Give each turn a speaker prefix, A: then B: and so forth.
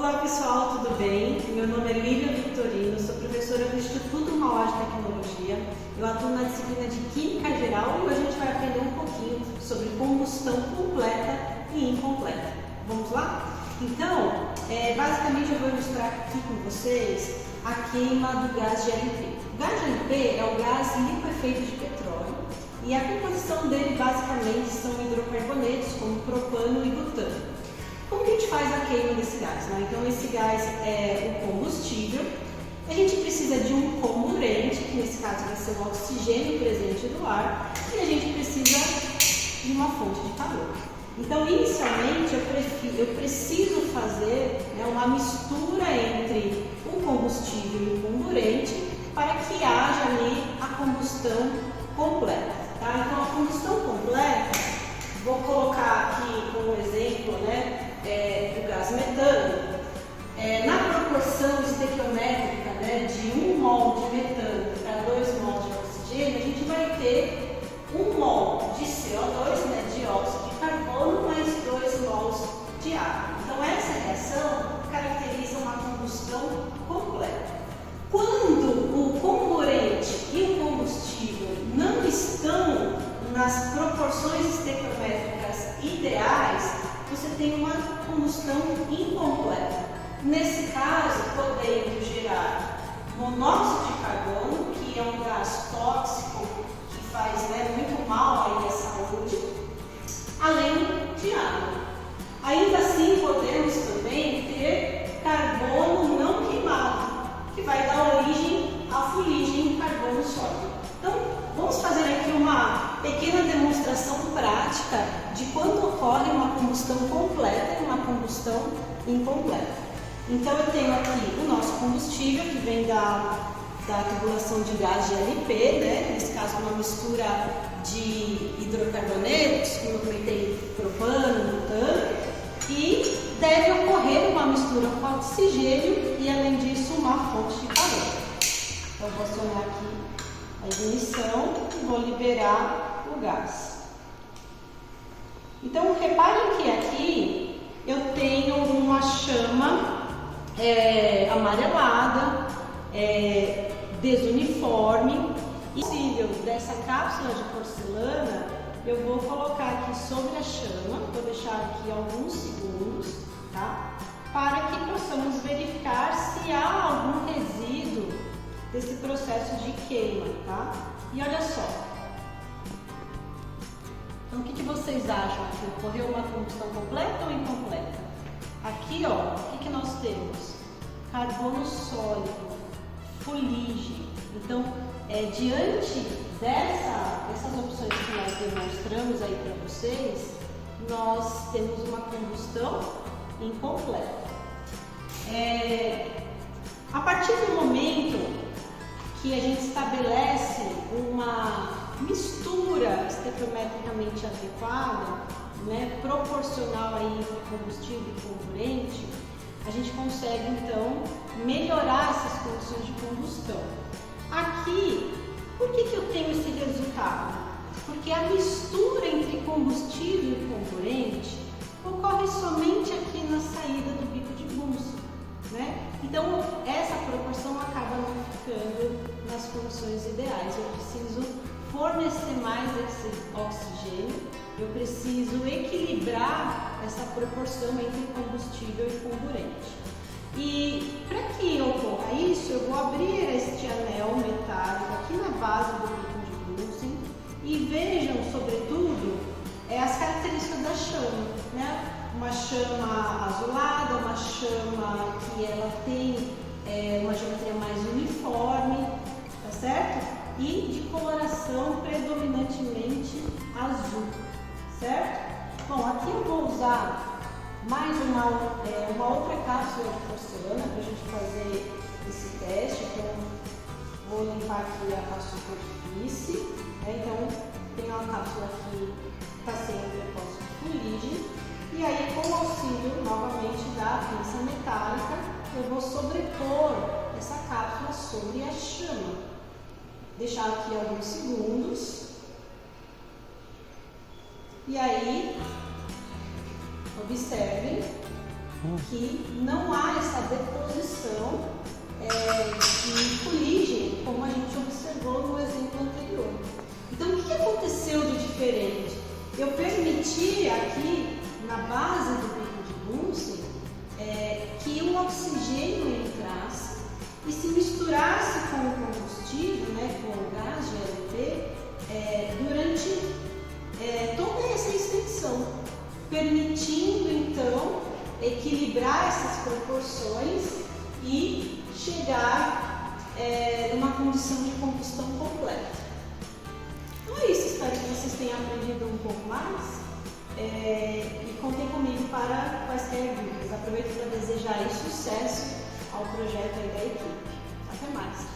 A: Olá pessoal, tudo bem? Meu nome é Lívia Victorino, sou professora do Instituto Mauá de Tecnologia. Eu atuo na disciplina de Química Geral e hoje a gente vai aprender um pouquinho sobre combustão completa e incompleta. Vamos lá? Então, basicamente eu vou ilustrar aqui com vocês a queima do gás GLP. O gás GLP é o gás liquefeito de petróleo e a composição dele basicamente são hidrocarbonetos como propano e butano. Como que a gente faz a queima desse gás? Né? Então esse gás é o combustível, a gente precisa de um comburente, que nesse caso vai ser o oxigênio presente no ar, e a gente precisa de uma fonte de calor. Então inicialmente eu preciso fazer uma mistura entre o combustível e o comburente para que haja ali a combustão completa. Tá? Então a combustão completa, vou colocar aqui como exemplo, do gás metano, na proporção estequiométrica de 1 mol de metano para 2 mols de oxigênio, a gente vai ter 1 mol de CO2, dióxido de carbono, mais 2 mols de água. Então essa reação caracteriza uma combustão completa. Quando o comburente e o combustível não estão nas proporções estequiométricas ideais, você tem uma combustão incompleta. Nesse caso, podendo gerar monóxido de carbono, que é um gás tóxico que faz muito mal aí à saúde, além de água. Ainda assim, podemos também ter carbono não queimado, que vai dar origem à fuligem em carbono sólido. Então, vamos fazer aqui uma pequena demonstração prática de quando ocorre uma combustão completa e uma combustão incompleta. Então, eu tenho aqui o nosso combustível, que vem da tubulação de gás GLP, nesse caso uma mistura de hidrocarbonetos, como eu comentei, propano, butano, e deve ocorrer uma mistura com oxigênio e, além disso, uma fonte de calor. Então, vou acionar aqui a ignição e vou liberar o gás. Então, reparem que aqui eu tenho uma chama amarelada, desuniforme. E possível dessa cápsula de porcelana, eu vou colocar aqui sobre a chama, vou deixar aqui alguns segundos, tá? Para que possamos verificar se há algum resíduo desse processo de queima, tá? E olha só. Então, o que vocês acham aqui? Ocorreu uma combustão completa ou incompleta? Aqui, ó, o que nós temos? Carbono sólido, fuligem. Então, diante dessas opções que nós demonstramos aí para vocês, nós temos uma combustão incompleta. A partir do momento que a gente estabelece uma mistura estequiometricamente adequada, proporcional aí entre combustível e comburente, a gente consegue então melhorar essas condições de combustão. Aqui, por que eu tenho esse resultado? Porque a mistura entre combustível e comburente ocorre somente aqui na saída do bico de Bunsen, Então, essa proporção acaba não ficando nas condições ideais. Eu preciso fornecer mais esse oxigênio, eu preciso equilibrar essa proporção entre combustível e comburente. E para que ocorra isso, eu vou abrir este anel metálico aqui na base do bico de Bunsen e vejam, sobretudo, as características da chama, Uma chama azulada, uma chama que ela tem uma geometria mais uniforme, tá certo? E de coloração predominantemente azul, certo? Bom, aqui eu vou usar mais uma outra cápsula de porcelana para a gente fazer esse teste. Então, vou limpar aqui a superfície. Então, tem uma cápsula aqui que está sem o depósito de fuligem. E aí, com o auxílio novamente da pinça metálica, eu vou sobrepor essa cápsula sobre a chama. Deixar aqui alguns segundos. E aí, observem que não há deposição de fuligem, como a gente observou no exemplo anterior. Então, o que aconteceu de diferente? Eu permiti aqui, na base do bico de Bunsen, que o oxigênio entrasse e se misturasse com o combustível, com o gás GLP, durante toda essa extensão, permitindo então equilibrar essas proporções e chegar numa condição de combustão completa. Então é isso, espero que vocês tenham aprendido um pouco mais e contem comigo para quaisquer dúvidas. Aproveito para desejar sucesso ao projeto da equipe. Até mais!